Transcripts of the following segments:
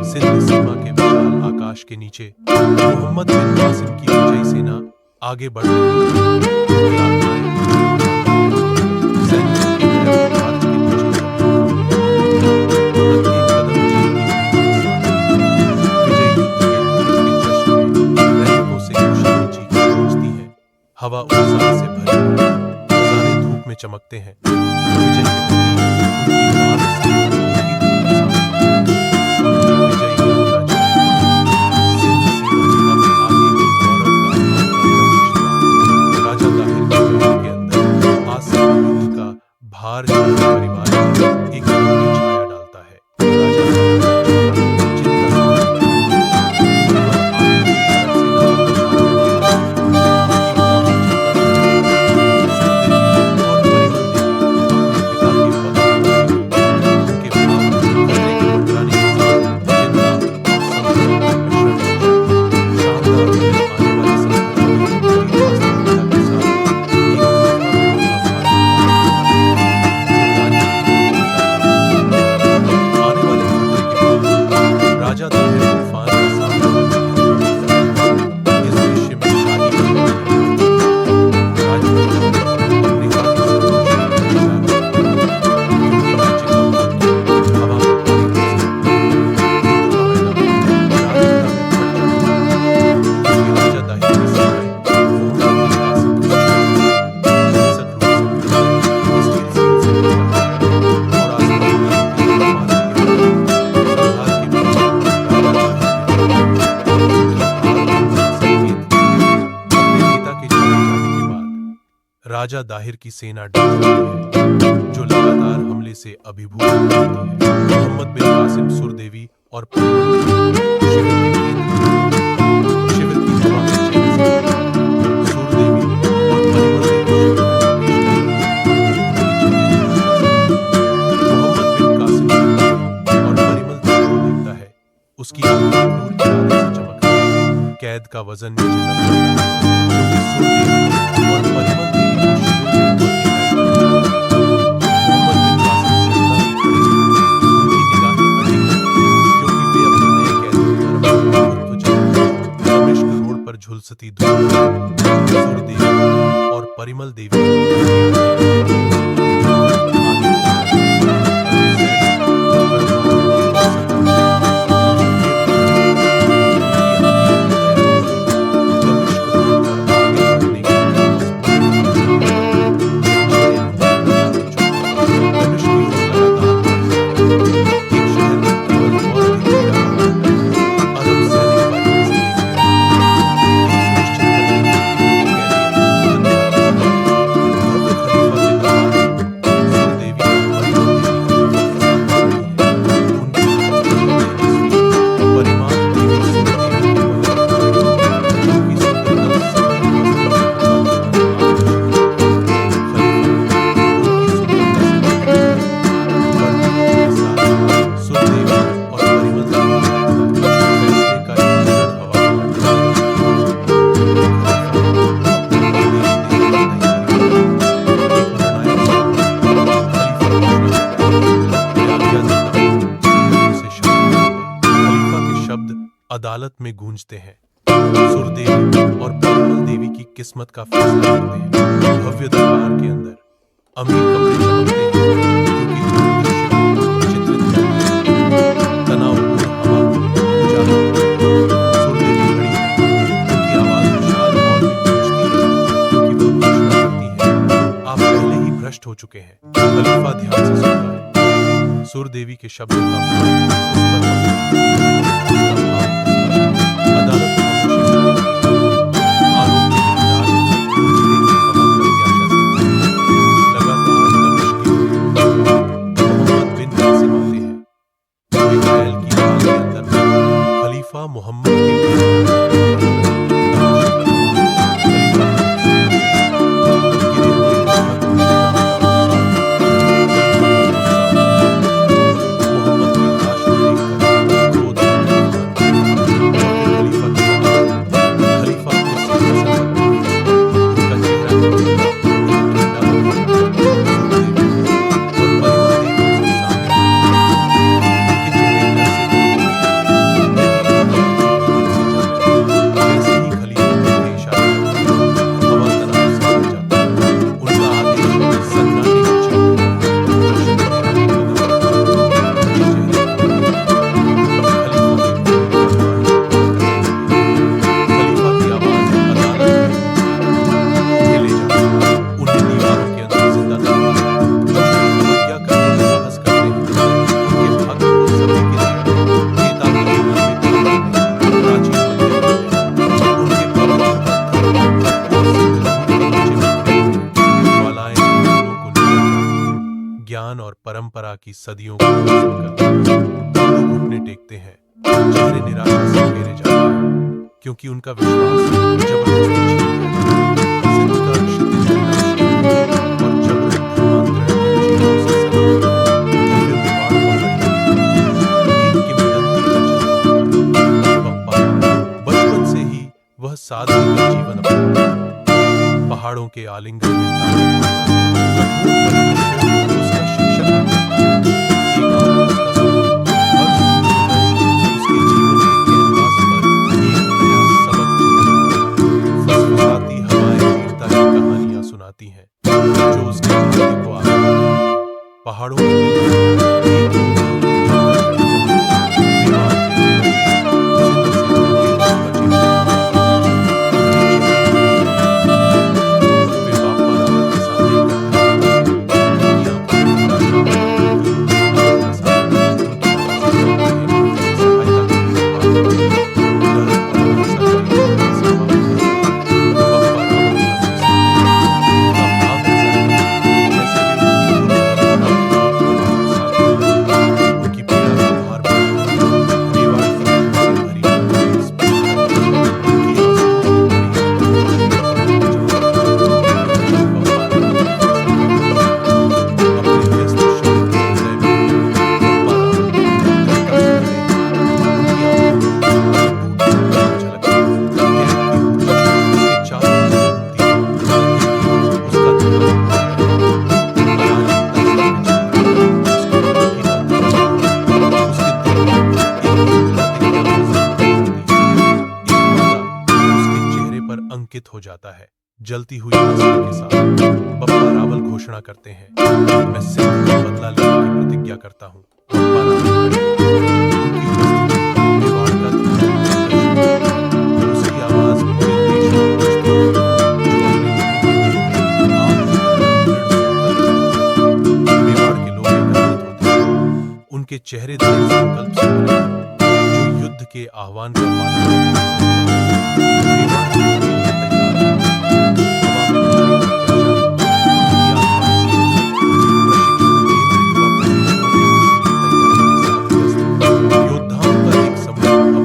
सिंध सीमा के विशाल आकाश के नीचे मोहम्मद बिन कासिम की विजयी सेना आगे बढ़ रही है। सैनिकों की तरफ मार्च के नीचे प्रत्येक कदम विजय युद्ध के जश्न में रैनिकों से खुशी की चीख गूंजती है। हवा उत्साह से भरी है, खजाने धूप में चमकते हैं। विजय के प्रति उनकी मान से भार परिवार एक छाया डालता है। राजा दाहिर की सेना डट जाती है, जो लगातार हमले से अभिभूत होती है। मोहम्मद बिन कासिम सुरदेवी और शिविर की हवा में चैन से सुरदेवी और मोहम्मद बिन कासिम और परिमल देवी को देखता है। उसकी क्रूर इरादे से चमकती है, कैद का वजन नीचे दबता है, क्योंकि सुरदेवी और परिमल झुलसती धूप सुरदेवी और परिमल देवी अदालत में गूंजते हैं। सुरदेवी और परिमल देवी की किस्मत का फैसला करते हैं। भव्य दरबार के अंदर अमीर कमरे चमकते हैं, क्योंकि दूर दृश्य चित्रित करते हैं। तनावपूर्ण हवा उजाला सुरदेवी खड़ी है, उनकी आवाज विशाल हॉल में गूंजती है, क्योंकि वो घोषणा करती है, आप पहले ही भ्रष्ट हो चुके हैं। खलीफा ध्यान से सुनता है। सुरदेवी के शब्दों का मोहम्मद की सदियों को खत्म कर देती है। हिंदू घुटने टेकते हैं, चेहरे निराशा से फेरे जाते हैं, क्योंकि उनका विश्वास जबरदस्ती छीन लिया गया। सिंध का क्षितिज विनाश और जबरन धर्मांतरण के चिन्हों से सना भव्य मेवाड़ पहाड़ियों की एक किंवदंती का जन्म होता है। बप्पा बचपन से ही वह सादगी का जीवन अपनाता है। पहाड़ों के आलिंगन में कठोर परिश्रम उसका शिक्षक बनता है। एकांत उसका सुख, हर सूर्योदय उसके जीवन के कैनवास पर एक नया सबक चित्रित करता है। फुसफुसाती हवाएं वीरता की कहानियां सुनाती हैं, जो उसके हृदय को आग लगाती हैं। पहाड़ों के दिल में एक मेवाड़ के सिंध से बचे अंकित हो जाता है। जलती हुई आंसुओं के साथ बप्पा रावल घोषणा करते हैं, मैं सिंध का बदला लेने की प्रतिज्ञा करता हूँ। बप्पा रावल खड़े हैं, उनकी उपस्थिति मेवाड़ का उसकी आवाज पूरे देश में गूंजती है, जो अपने लोगों के दिलों में आग की तरह दृढ़ संकल्प है। मेवाड़ के लोग एकत्रित होते हैं, उनके चेहरे दृढ़ संकल्प से भरे हैं, जो युद्ध के आह्वान का पालन करते हैं। मेवाड़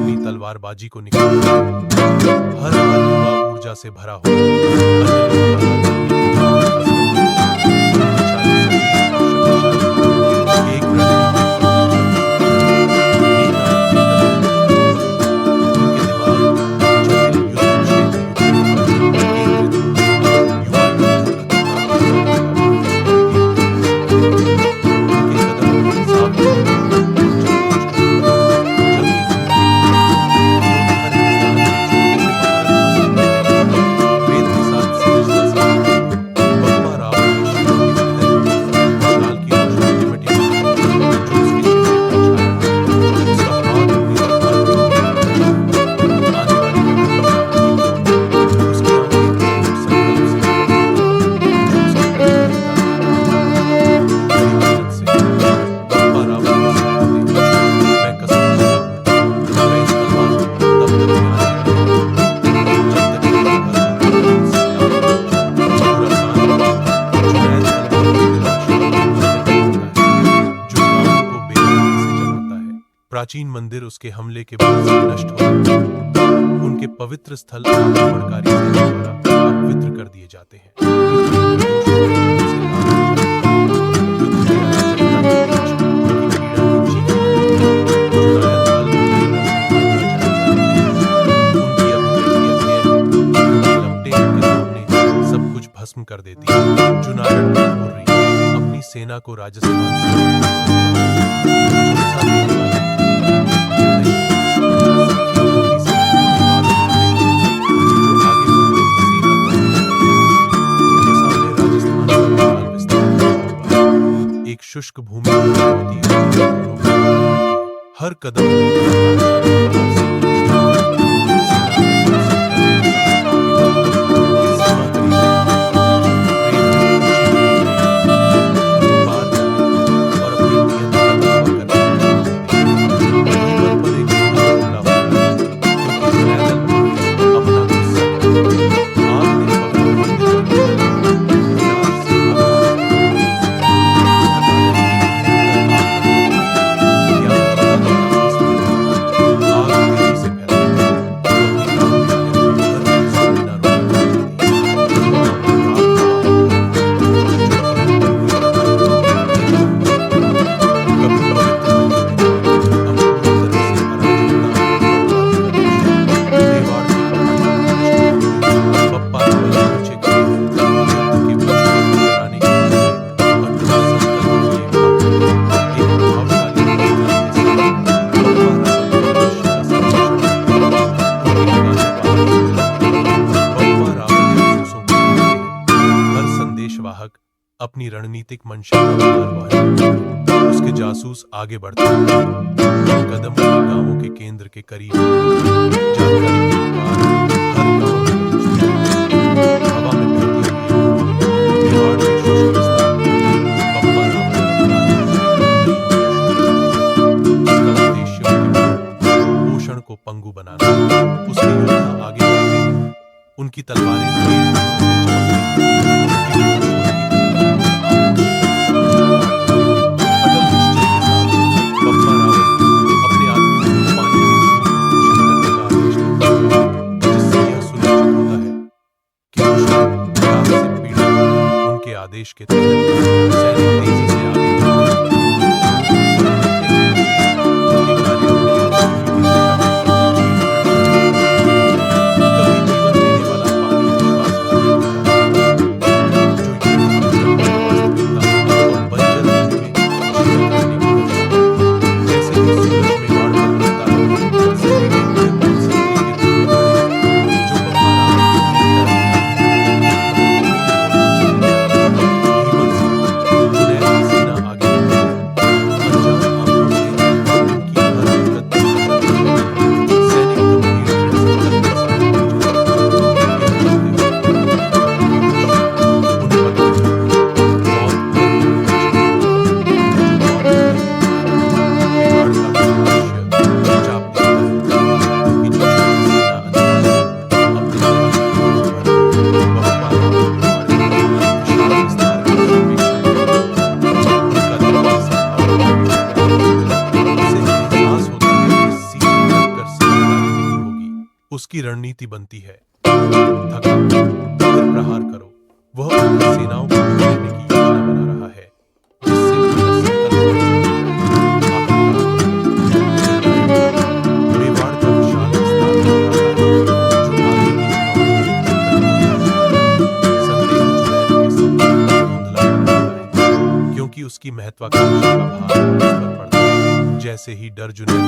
की तलवारबाजी को निकालता है। हर युवा ऊर्जा से भरा हो, प्राचीन मंदिर उसके हमले के बाद से नष्ट हो जाते हैं। उनके पवित्र स्थल आक्रमणकारी सेना द्वारा अपवित्र कर दिए जाते हैं। सब कुछ भस्म कर देती है। जुनागढ़ में हुर्री अपनी सेना को राजस्थान से शुष्क भूमि होती है। हर कदम अपनी रणनीतिक मंशा का भार वहन करते हैं। उसके जासूस आगे बढ़ते हैं, हर कदम उनके गांवों के केंद्र के करीब जानकारी की पुकार हर गांव में पहुंचती है। हवा में बहती हुई मेवाड़ के शुष्क विस्तार में बप्पा रावण उसका उद्देश्य उनके पोषण को पंगु बनाना। उसके योद्धा आगे बढ़ते हैं, उनकी तलवारें तेज चमकती हैं। अटल निश्चय के साथ बप्पा रावण अपने आदमियों को पानी के बूंद घोषित करने का आदेश देता है, जिससे यह सुनिश्चित होता है कि दुश्मन प्यास से पीड़ित उनके आदेश के तहत सैनिक तेजी से आगे बढ़ते हैं। उसकी रणनीति बनती है, थका फिर प्रहार करो। वह अपनी सेनाओं को घेरने की योजना बना रहा है, जिससे उनका संकल्प मेवाड़ का विशाल विस्तार जो आगे की संदेह जुनैद के संकल्प धुंधला कर देता है, क्योंकि उसकी महत्वाकांक्षा का भार उस पर पड़ता है। जैसे ही डर जुनैद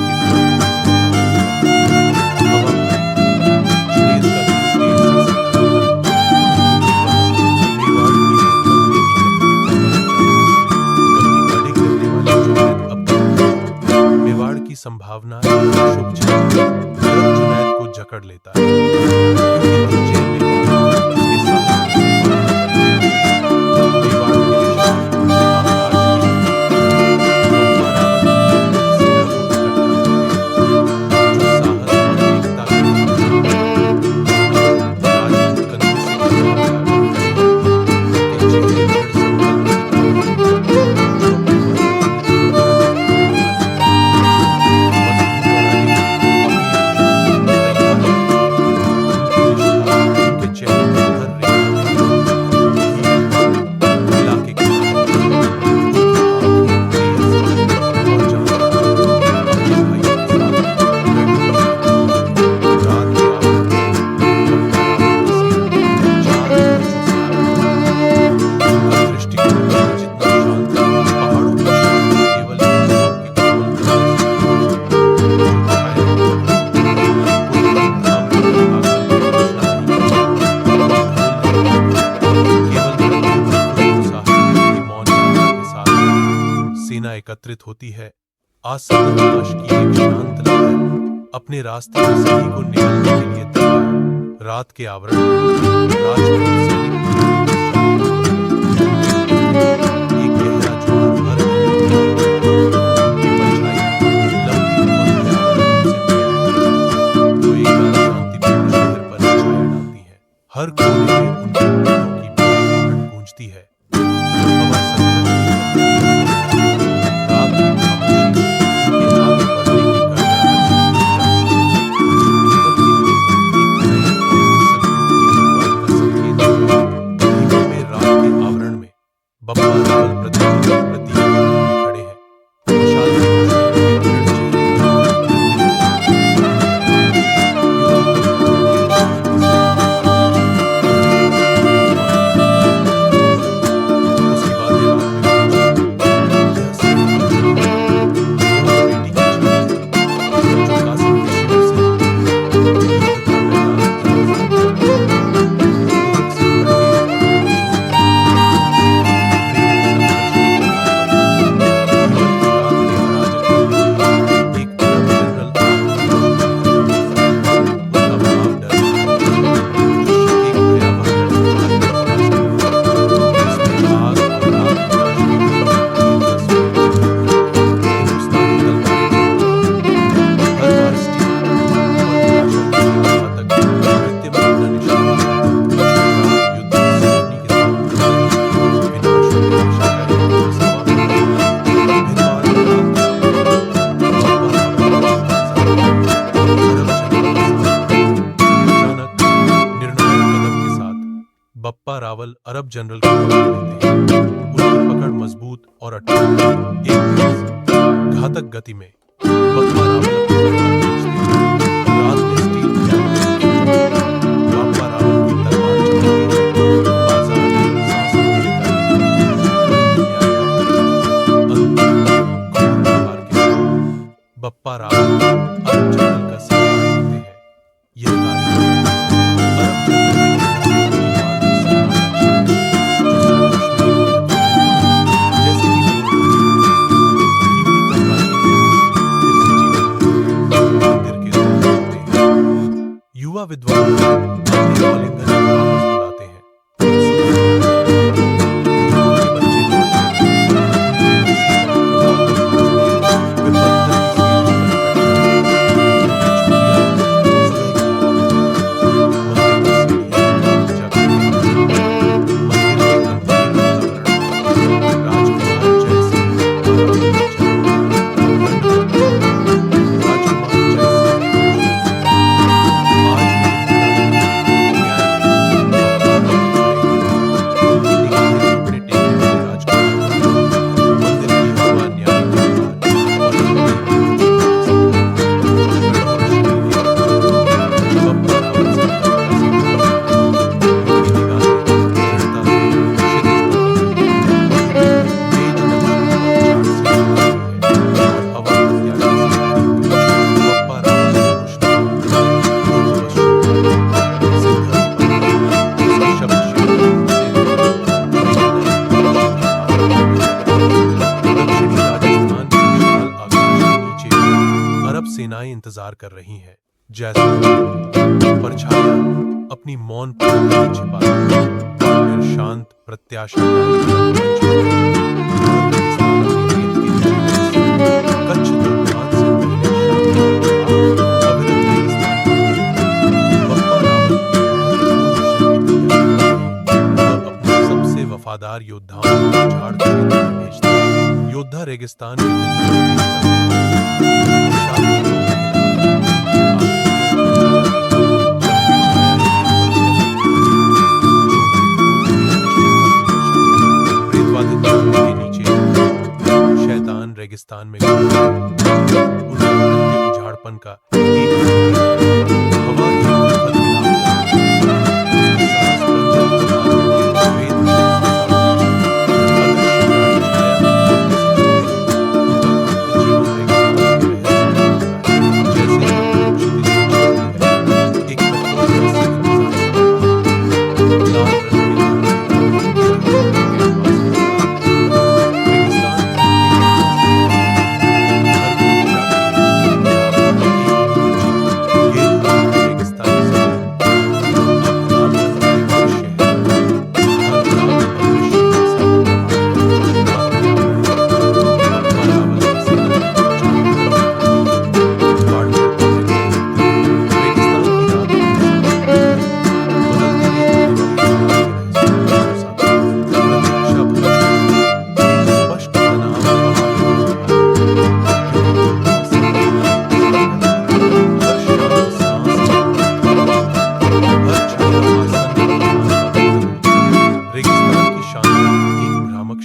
के संभावना शुभ जुनैद को जकड़ लेता है, क्योंकि जेल में उसके साथ मेवाड़ के विशाल आकाश एकत्रित होती है। आसन्न विनाश की एक शांत लहर अपने रास्ते में सभी को निगलने के लिए तैयार। रात के आवरण राजपूत सैनिक एक गहरा ज्वार भर उनकी परछाई लंबी और से जो एक बार शांतिपूर्ण शहर पर छाया डालती है। हर कोने में उनकी ऊँटों की आहट गूंजती है। बप्पा रावल अरब जनरल को पकड़ लेते हैं। उनकी पकड़ मजबूत और अटूट। एक तेज घातक गति में बप्पा रावल अपनी तलवार खींचते हैं। रात में स्टील बप्पा रावल की तलवार चमकती है। बाजार में सांस लेता है। बप्पा रावल अरब जनरल का सम्मान करते हैं। यह कार्य अरब युवा विद्वान अपने आलिंगन में वापस बुलाते हैं। सेनाएं इंतजार कर रही हैं। जैसे परछाया अपनी मौन पर छिपा है, शांत प्रत्याशा सबसे वफादार योद्धाओं को झाड़ क्षेत्र में भेजता है। योद्धा रेगिस्तान के रेगिस्तान में उजाड़पन का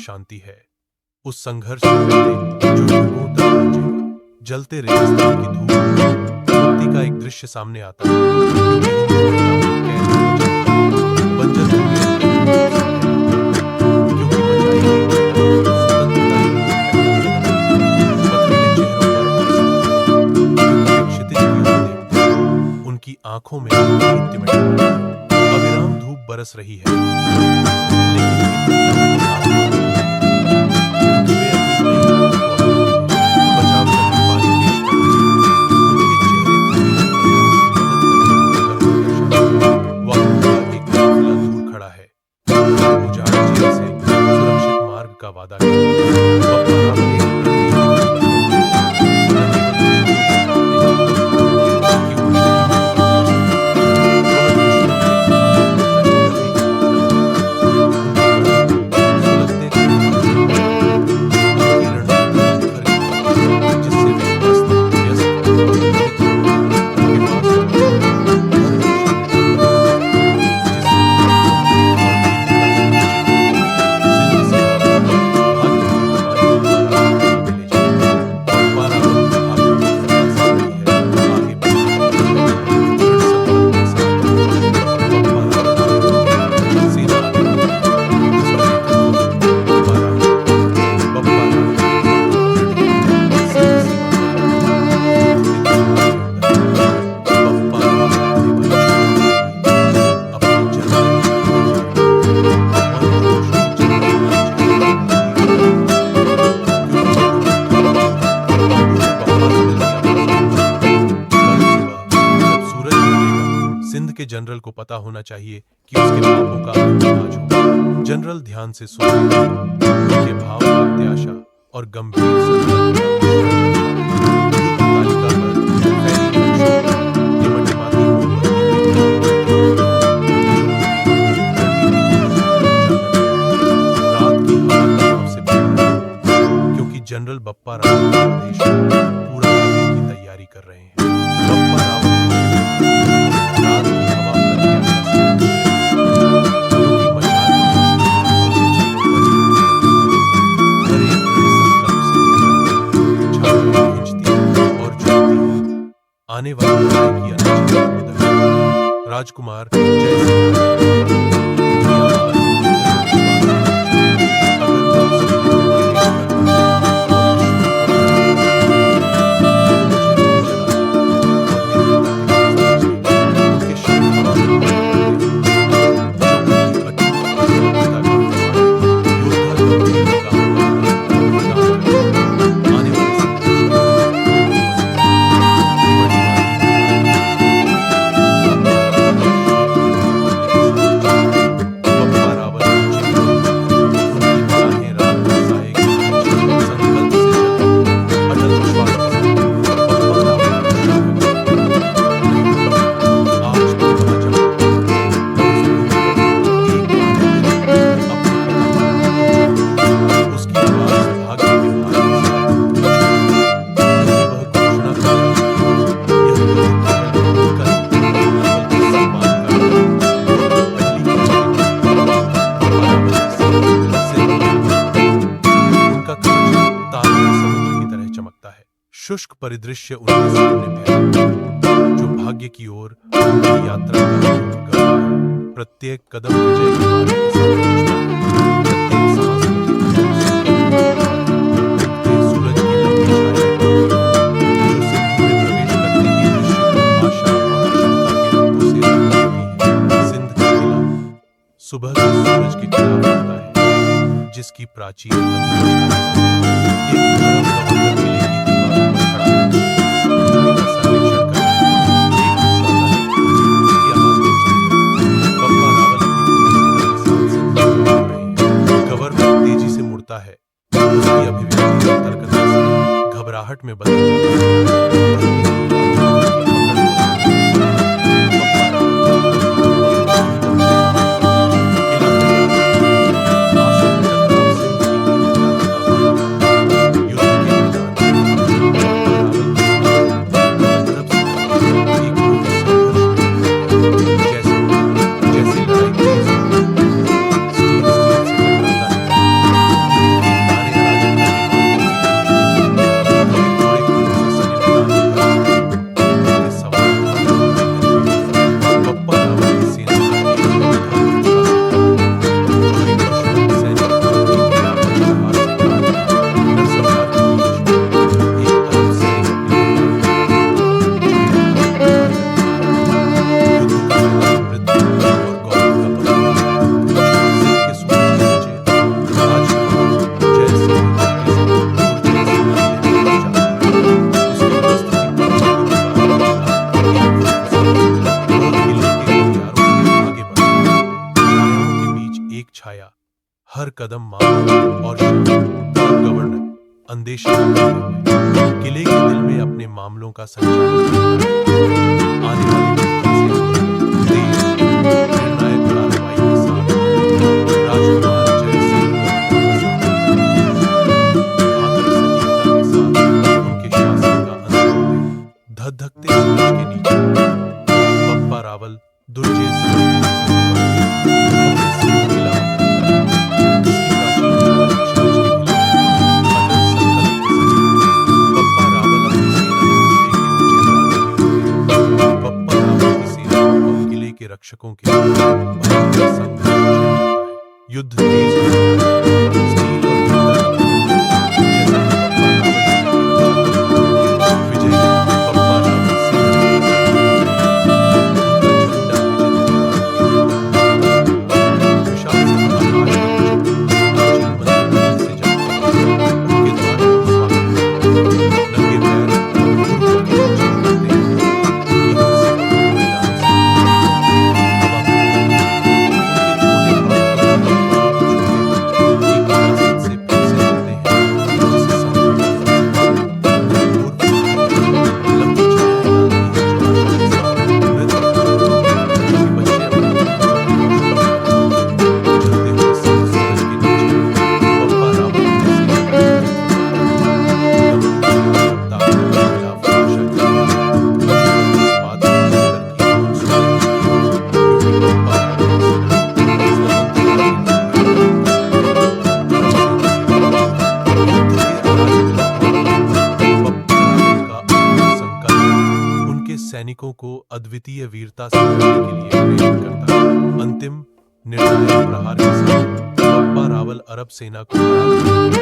शांति है। उस संघर्ष से पहले जो युगों तक पहुंचेगा। जलते रेगिस्तान की धूप मुक्ति का एक दृश्य सामने आता है। बंजर उनकी आंखों में अविराम धूप बरस रही है। वादा जनरल को पता होना चाहिए कि उसके पापों का अंदाज हो। जनरल ध्यान से सुनते हैं, उनके भाव प्रत्याशा और गंभीर संदर्भ का मिश्रण युद्ध तालिका पर फैली लक्ष्यों टिमटिमाती रात की हवा तनाव से भरी है, क्योंकि जनरल बप्पा रावत के आदेश को पूरा करने की तैयारी कर रहे हैं। बप्पा रावत रात की हवा प्रत्याशा से क्योंकि मशाल हर एक दृढ़ संकल्प से छाती खींचती और झुकती है। आने वाली लड़ाई की अनिश्चितता को दर्शाती राजकुमार जय सिंह की आवाज शुष्क परिदृश्य उनके सामने फैला, जो भाग्य की ओर उनकी यात्रा का रूप गढ़ा है। प्रत्येक कदम विजय के बारे के साथ पूछता है, प्रत्येक सांस उनके सूरज की लंबी छाया जो सिंध में प्रवेश करते ही दृश्य को आशा और आशंका के रंगों से रंग देती है। सिंध का किला सुबह के सूरज के खिलाफ होता है, जिसकी प्राचीन लंबी छाया एक नरम गवर्नर किले की है। उसकी अभिव्यक्ति सतर्कता से घबराहट में बदल जाती है। हर कदम मामला और गवर्नर अंदेशा किले के दिल में अपने मामलों का संचालन करता है। आने वाले वक्त से देश निर्णायक कार्रवाई के साथ राजकुमार जय सिंह घातक सटीकता के साथ उनके शासन का अंत होते। धधकते सूरज के नीचे बप्पा रावल दुर्जय सिंह रक्षकों के भयंकर संघर्ष छिड़ जाता है। युद्ध तेज हो जाता है। स्टील और विजय बप्पा रावल से विशाल से सैनिकों को अद्वितीय वीरता से लड़ने के लिए प्रेरित करता है। अंतिम निर्णायक प्रहार के साथ बप्पा रावल अरब सेना को हरा देता है।